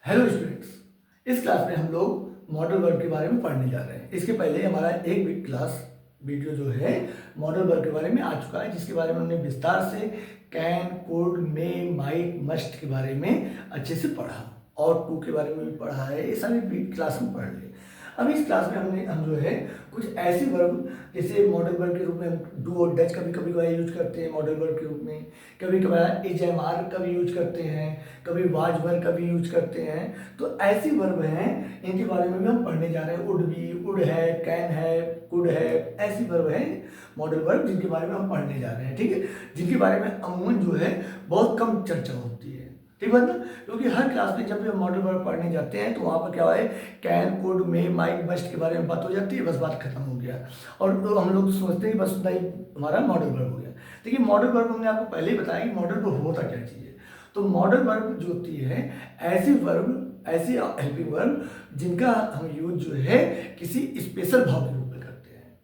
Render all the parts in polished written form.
Hello students, इस class में हम लोग मॉडल वर्ब के बारे में पढ़ने जा रहे हैं। इसके पहले हमारा एक भी क्लास वीडियो जो है मॉडल वर्ब के बारे में आ चुका है, जिसके बारे में हमने विस्तार से can, could, may, might, must के बारे में अच्छे से पढ़ा और टू के बारे में भी पढ़ा है। ये सारी क्लास में पढ़ लिए। अब इस क्लास में हम जो है कुछ ऐसी वर्ब, जैसे मॉडल वर्ब के रूप में हम डू और डच कभी कभी यूज करते हैं मॉडल वर्ब के रूप में, कभी कभार इज एम आर का भी यूज करते हैं, कभी वाज वर्ब का भी यूज करते हैं। तो ऐसी वर्ब हैं, इनके बारे में भी हम पढ़ने जा रहे हैं। वुड भी, वुड है, कैन है, कुड है, ऐसी वर्ब है मॉडल वर्ब जिनके बारे में हम पढ़ने जा रहे हैं। ठीक है, जिनके बारे में अमूमन जो है बहुत कम चर्चा होती है। ठीक है ना, क्योंकि हर क्लास में जब भी हम मॉडल वर्ब पढ़ने जाते हैं तो वहाँ पर क्या है, can, could, may, might, must के बारे में बात हो जाती है, बस बात खत्म हो गया। और तो हम लोग सोचते हैं बस नहीं, हमारा मॉडल वर्ब हो गया। देखिए, मॉडल वर्ब हमने आपको पहले ही बताया कि मॉडल वर्ब होता क्या चीज़ है। तो मॉडल वर्ब जो होती है ऐसी वर्ब, ऐसी हेल्पिंग वर्ब जिनका हम यूज जो है किसी स्पेशल भाव के रूप में करते हैं,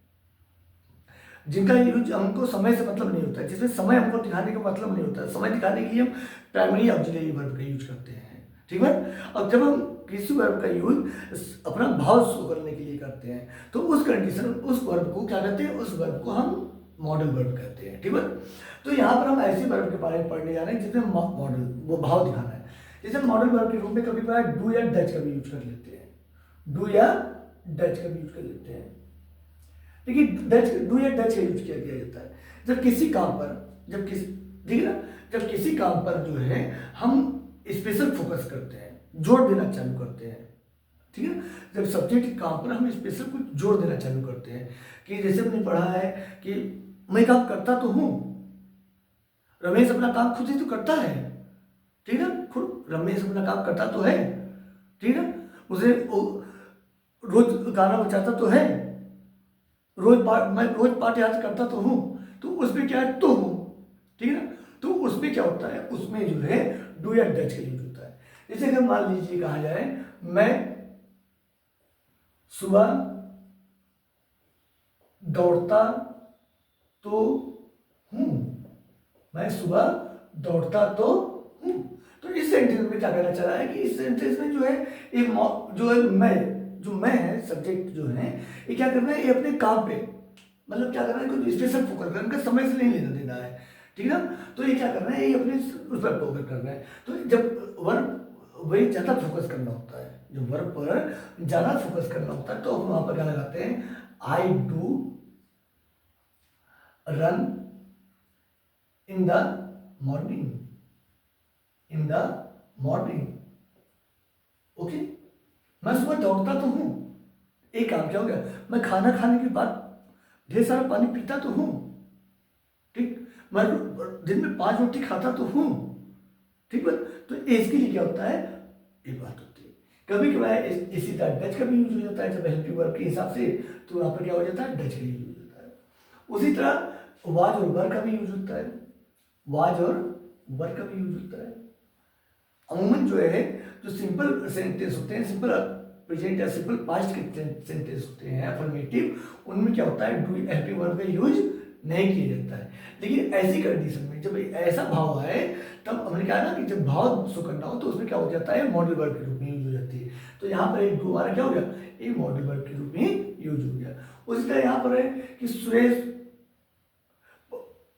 जिनका यूज हमको समय से मतलब नहीं होता है, जिसमें समय हमको दिखाने का मतलब नहीं होता है। समय दिखाने के लिए हम प्राइमरी ऑक्सिलरी वर्ब का यूज करते हैं। ठीक है, अब जब हम किसी वर्ब का यूज अपना भाव शो करने के लिए करते हैं तो उस कंडीशन, उस वर्ब को क्या कहते हैं, उस वर्ब को हम मॉडल वर्ब कहते हैं। ठीक है, तो यहाँ पर हम ऐसी वर्ब के बारे में पढ़ने जा रहे हैं जिसमें मॉडल, वो भाव दिखाना है। जैसे मॉडल वर्ब के रूप में कभी कभार डू या डच का भी यूज कर लेते हैं, डू या डच का भी यूज कर लेते हैं। लेकिन डू या डच का यूज किया जाता है जब किसी काम पर, जब किसी, ठीक है ना, जब किसी काम पर जो है हम स्पेशल फोकस करते हैं, जोर देना चालू करते हैं। ठीक है, जब सब्जेक्ट के काम पर हम स्पेशल कुछ जोर देना चालू करते हैं, कि जैसे हमने पढ़ा है कि मैं काम करता तो हूं, रमेश अपना काम खुद ही तो करता है। ठीक है, खुद रमेश अपना काम करता तो है। ठीक है, उसे रोज गाना बजाता तो है, मैं रोज पाठ याद करता तो हूँ, तो उसमें क्या है, तो हूँ। ठीक है ना, तो उसमें क्या होता है, उसमें जो है डू या डच का यूज होता है। जैसे अगर मान लीजिए कहा जाए मैं सुबह दौड़ता तो हूँ, मैं सुबह दौड़ता तो हूँ। तो इस सेंटेंस में क्या कहना चाह रहा है कि इस सेंटेंस में जो है एक जो है मैं है, सब्जेक्ट जो है, ये क्या करना है, ये अपने काम पे, मतलब क्या करना है, कुछ स्पेशल फोकस करना है, इनका समय से नहीं लेना देना है। ठीक है ना, तो ये क्या करना है, ये अपने उस पर फोकस करना है। तो जब वर्ब वही ज़्यादा फोकस करना होता है, जो वर्ब पर ज़्यादा फोकस करना होता है, तो हम वहाँ पर क्या लगाते हैं, I do run in the morning, in the morning. Okay, मैं सुबह दौड़ता तो हूँ, एक काम क्या हो गया, मैं खाना खाने के बाद ढेर सारा पानी पीता तो हूँ। ठीक, मैं दिन में 5 रोटी खाता तो हूँ। ठीक है, तो इसके लिए क्या होता है, ये बात होती है। कभी कभार इसी तरह डच का भी यूज हो जाता है, जब हेल्पिंग वर्ब के हिसाब से, तो वहाँ पर क्या हो जाता है, डच का यूज हो जाता है। उसी तरह वाज और वर का भी यूज होता है, वाज और वर का भी यूज होता है। अमूमन जो है, जो सिंपल सेंटेंस होते हैं, सिंपल प्रेजेंट या सिंपल पास्ट के सेंटेंस होते हैं अफर्मेटिव, उनमें क्या होता है, डू हेल्पिंग वर्ब का यूज नहीं किया जाता है। लेकिन ऐसी कंडीशन में जब ऐसा भाव आए, तब हमने कहा ना कि जब भाव शो करना हो तो उसमें क्या हो जाता है, मॉडल वर्ब के रूप में यूज हो जाती है। तो यहाँ पर एक डू हमारा क्या हो गया, एक मॉडल वर्ब के रूप में यूज हो गया। उसी तरह यहाँ पर है कि सुरेश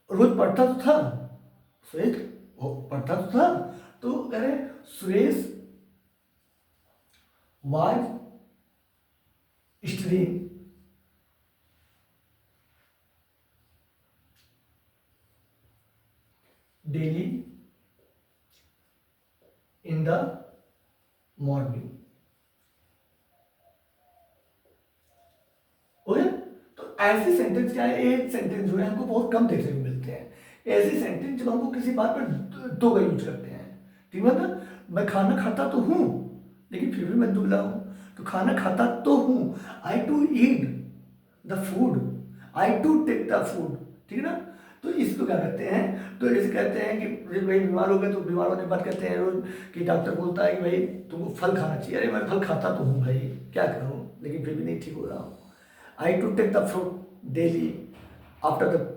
रोज पढ़ता तो था, सुरेश पढ़ता तो था, तो कह रहे Suresh was studying daily in the morning. Okay, तो ऐसे सेंटेंस क्या है, एक सेंटेंस जो है हमको बहुत कम देखने को मिलते हैं। ऐसे सेंटेंस जब हमको किसी बात पर दो का यूज करते हैं। ठीक है ना, मैं खाना खाता तो हूँ लेकिन फिर भी मैं दुबला हूँ, तो खाना खाता तो हूँ, I to eat the food, I to take the food. ठीक है ना, तो इसको क्या कहते हैं, तो इसे कहते हैं कि भाई बीमार हो गए तो बीमार होने के बाद कहते हैं रोज कि डॉक्टर बोलता है कि भाई तुमको फल खाना चाहिए, अरे मैं फल खाता तो हूँ भाई, क्या करूँ, लेकिन फिर भी नहीं ठीक हो रहा हूँ। I to take the fruit daily after the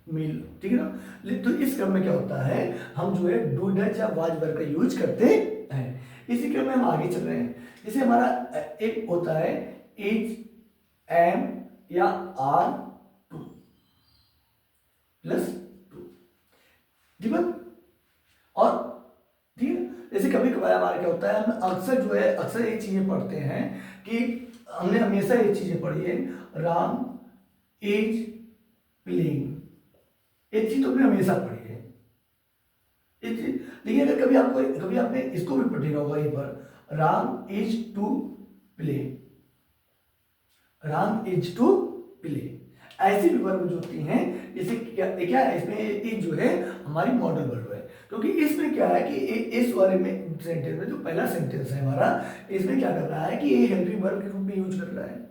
meal. ठीक है ना, तो इस क्रम में क्या होता है, हम जो है डू डच या वाज वर्ब का यूज करते हैं। इसी क्रम में हम आगे चल रहे हैं। जैसे हमारा एक होता है इज एम या आर टू प्लस टू, ठीक है। और ठीक है, जैसे कभी कभार हमारा क्या होता है, हम अक्सर जो है अक्सर ये चीजें पढ़ते हैं कि हमने हमेशा ये चीजें पढ़ी है, राम इज प्लेइंग, एक चीज तो हमने हमेशा पढ़ी है एक चीज। लेकिन अगर कभी आपने इसको भी पढ़ा होगा यहीं पर, Ram is to play, Ram is to play, ऐसी भी वर्ब जो होती हैं, जैसे क्या है इसमें एक जो है हमारी मॉडल वर्ब है, क्योंकि इसमें क्या है कि इस वाले में सेंटेंस में जो पहला सेंटेंस है हमारा, इसमें क्या कर रहा है कि ये हेल्पिंग वर्ब के रूप में यूज कर रहा है,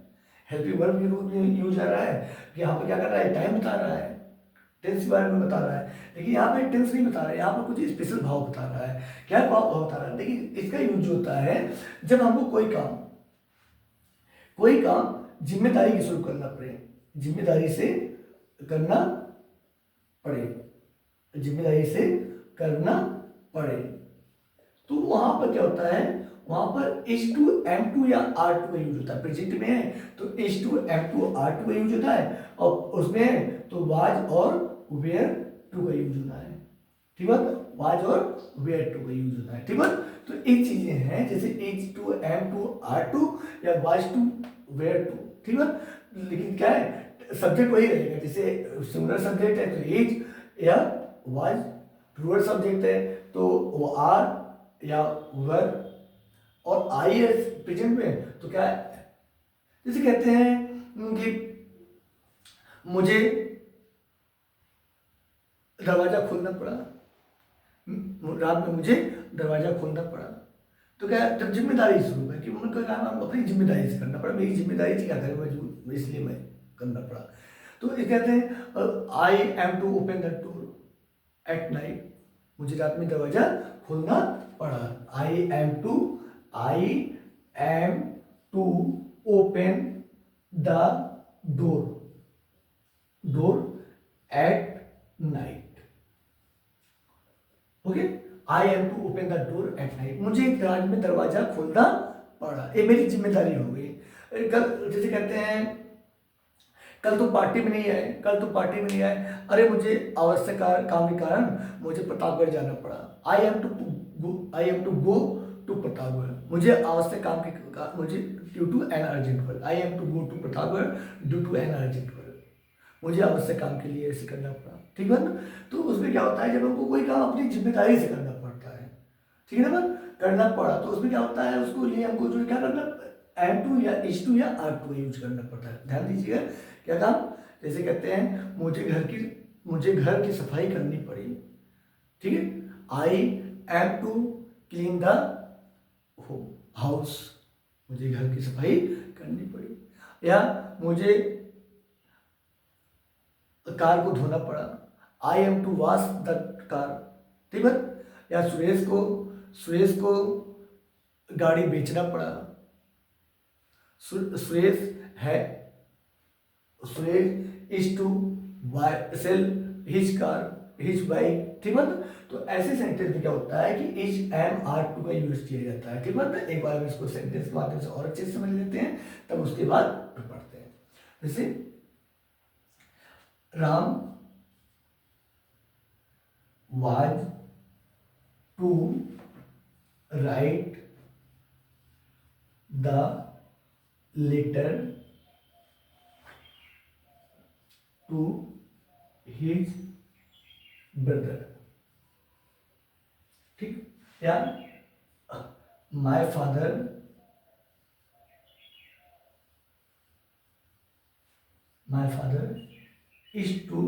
हेल्पिंग वर्ब के रूप में यूज कर रहा है कि यहाँ पर क्या कर रहा है, टाइम बता रहा है, टेंस के बारे में बता रहा है। लेकिन यहाँ पे टेंस नहीं बता रहा है, यहाँ पर कुछ स्पेशल भाव बता रहा है। क्या भाव बता रहा है, लेकिन इसका यूज होता है जब हमको कोई काम जिम्मेदारी के शुरू करना पड़े, जिम्मेदारी से करना पड़े, तो वहां पर क्या होता है, वहां पर H2M2 या R2 का यूज होता है। प्रेजेंट में है तो H2M2 R2 का यूज होता है, और उसमें है तो वाज और वेयर टू का यूज होता है, ठीक है, वाज और वेयर टू का यूज होता है, ठीक है। तो एक चीजें हैं जैसे H2M2 R2 या वाज टू वेयर टू, ठीक है। लेकिन क्या है, सब्जेक्ट वही रहेगा, जैसे सिंगुलर सब्जेक्ट है तो इज या वाज, प्लूरल सब्जेक्ट है तो वो आर या वर, और आई एस प्रेजेंट में तो क्या है, जैसे कहते हैं कि मुझे दरवाजा खोलना पड़ा, रात में मुझे दरवाजा खोलना पड़ा, तो क्या जब जिम्मेदारी शुरू है कि उनका काम अपनी जिम्मेदारी से करना पड़ा, मेरी जिम्मेदारी थी क्या करें मजबूर, इसलिए मैं करना पड़ा। तो ये कहते हैं I am to open the door at night, मुझे रात में दरवाजा खोलना पड़ा, I am to open the door at night, okay, I am to open the door at night, मुझे रात में दरवाजा खोलना पड़ा, ये मेरी जिम्मेदारी हो गई। कल जैसे कहते हैं कल तो पार्टी में नहीं आए, अरे मुझे आवश्यक काम के कारण मुझे प्रतापगढ़ जाना पड़ा, I am to go to Pratapgarh, मुझे आवश्यक काम के मुझे due to an urgent work, I am to go to Pratapgarh due to an urgent work, मुझे आवश्यक काम के लिए ऐसे करना पड़ा, ठीक है ना। तो उसमें क्या होता है, जब हमको कोई काम अपनी जिम्मेदारी से करना पड़ता है, ठीक है ना, करना पड़ा, तो उसमें क्या होता है, उसको लिए हमको जो क्या करना, M2 या H2 या R2 यूज करना पड़ता है। ध्यान दीजिएगा क्या काम, जैसे कहते हैं मुझे घर की सफाई करनी पड़ी, ठीक है, I am to clean the house, मुझे घर की सफाई करनी पड़ी, या मुझे कार को धोना पड़ा, I am to wash the car, ठीक है, या सुरेश को गाड़ी बेचना पड़ा, Suresh is to sell his bike, ठीक है। तो ऐसे सेंटेंस में क्या होता है कि इज एम आर टू का यूज किया जाता है, ठीक है। एक बार हम इसको सेंटेंस के माध्यम से और अच्छे से समझ लेते हैं, तब उसके बाद पढ़ते हैं। जैसे Ram was to write the letter to his brother, ठीक, या my father is to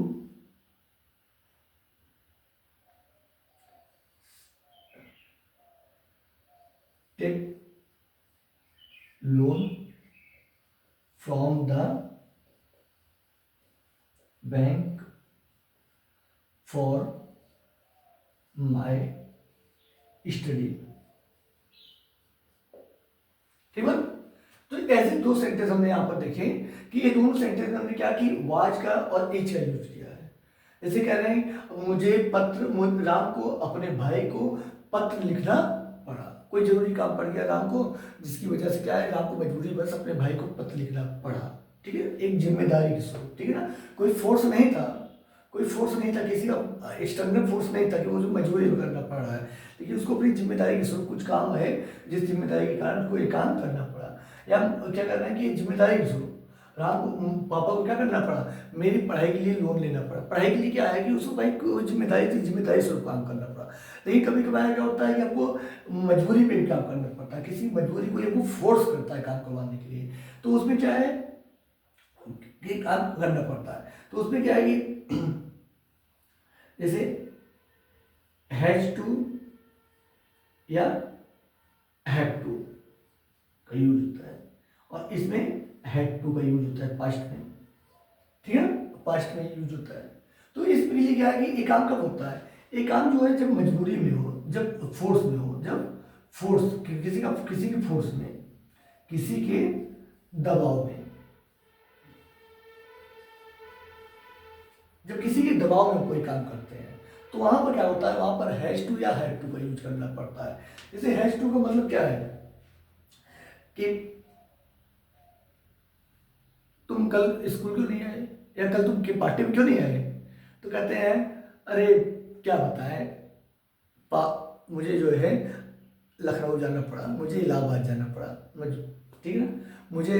take loan from the bank for my study, ठीक है। तो ऐसे दो सेंटेंस हमने यहां पर देखे कि ये दोनों सेंटेंस हमने क्या की, वाज का और इज का यूज किया है। जैसे कह रहे हैं राम को अपने भाई को पत्र लिखना पड़ा, कोई जरूरी काम पड़ गया राम को, जिसकी वजह से क्या है, राम को मजबूरी बस अपने भाई को पत्र लिखना पड़ा। ठीक है, एक जिम्मेदारी के स्वरूप। ठीक है ना, कोई फोर्स नहीं था, कोई फोर्स नहीं था, किसी का एक्सटर्नल फोर्स नहीं था कि वो जो मजबूरी में करना पड़ रहा है, लेकिन उसको अपनी जिम्मेदारी के स्वरूप कुछ काम है जिस जिम्मेदारी के कारण उसको ये काम करना पड़ा। या क्या करना है कि जिम्मेदारी के स्वरूप राम को, पापा को क्या करना पड़ा, मेरी पढ़ाई के लिए लोन लेना पड़ा। पढ़ाई के लिए क्या है कि उसको भाई कोई जिम्मेदारी थी, जिम्मेदारी स्वरूप काम करना पड़ा। लेकिन कभी कभार क्या होता है कि आपको मजबूरी पे भी काम करना पड़ता है, किसी मजबूरी को आपको फोर्स करता है काम करवाने के लिए, तो उसमें क्या है कि काम करना पड़ता है। तो उसमें क्या है कि जैसे हैज टू या हैव टू का यूज होता है, और इसमें हैड टू का यूज होता है पास्ट में। ठीक है, पास्ट में यूज होता है। तो इसके लिए क्या है कि एक काम कब होता है, एक काम जो है जब मजबूरी में हो, जब फोर्स में हो, जब फोर्स किसी के फोर्स में, किसी के दबाव में, जब किसी के दबाव में कोई काम करते हैं तो वहां पर क्या होता है, वहां पर हैज टू या हैव टू का यूज करना पड़ता है। जैसे हैज टू का मतलब क्या है कि तुम कल स्कूल क्यों नहीं आए, या कल तुम के पार्टी में क्यों नहीं आए, तो कहते हैं अरे क्या बताएं मुझे जो है लखनऊ जाना पड़ा, मुझे इलाहाबाद जाना पड़ा, ठीक है ना, मुझे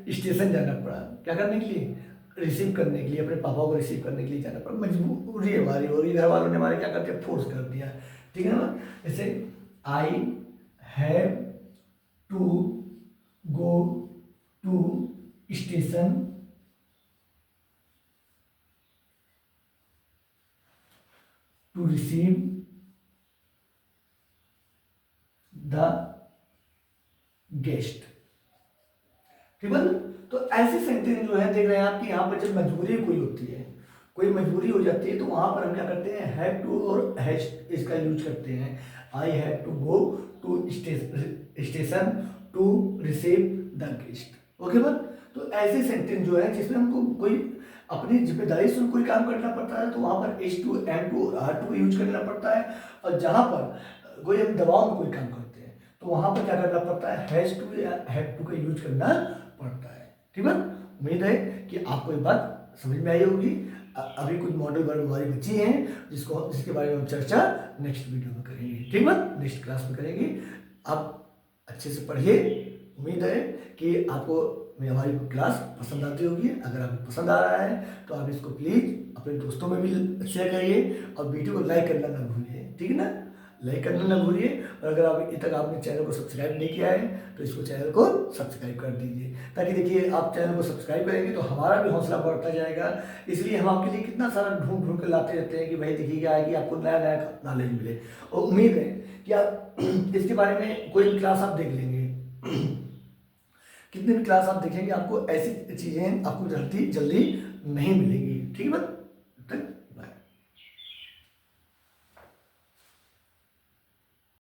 स्टेशन जाना पड़ा, क्या करने के लिए, रिसीव करने के लिए, अपने पापा को रिसीव करने के लिए जाना पड़ा। मजबूरी हमारी होगी, घर वालों ने हमारे क्या करते फोर्स कर दिया। ठीक है ना, जैसे I have to go to station to receive the guest. ठीक है, तो ऐसे सेंटेंस जो है देख रहे हैं आप कि यहाँ पर जब मजबूरी कोई होती है, कोई मजबूरी हो जाती है, तो वहां पर हम क्या करते हैं, हैव टू और हैज इसका यूज करते हैं। I have to go to station to receive the guest. Okay but, तो ऐसे सेंटेंस जो है जिसमें हमको कोई अपनी जिम्मेदारी से कोई काम करना पड़ता है, तो वहां पर H to M to R to use करना पड़ता है। और जहां पर कोई हम दबाव में कोई काम करते हैं तो वहां पर क्या करना पड़ता है, हैज टू या हैव टू का यूज करना पड़ता है। ठीक है, उम्मीद है कि आपको ये बात समझ में आई होगी। अभी कुछ मॉडल वर्ड हमारी बची हैं जिसके बारे में हम चर्चा नेक्स्ट वीडियो में करेंगे। ठीक है, नेक्स्ट क्लास में करेंगे। आप अच्छे से पढ़िए। उम्मीद है कि आपको हमारी क्लास पसंद आती होगी। अगर आपको पसंद आ रहा है तो आप इसको प्लीज़ अपने दोस्तों में भी शेयर करिए और वीडियो को लाइक करना ना भूलिए। ठीक है ना, लाइक करना ना भूलिए। और अगर आप अभी तक आपने चैनल को सब्सक्राइब नहीं किया है तो इसको चैनल को सब्सक्राइब कर दीजिए, ताकि देखिए आप चैनल को सब्सक्राइब करेंगे तो हमारा भी हौसला बढ़ता जाएगा। इसलिए हम आपके लिए कितना सारा ढूंढ ढूंढ कर लाते रहते हैं कि भाई देखिए क्या है कि आपको नया नया नॉलेज मिले। और उम्मीद है कि आप इसके बारे में कोई भी क्लास आप देख लेंगे, कितने भी क्लास आप देखेंगे, आपको ऐसी चीज़ें आपको जल्दी नहीं मिलेंगी। ठीक है।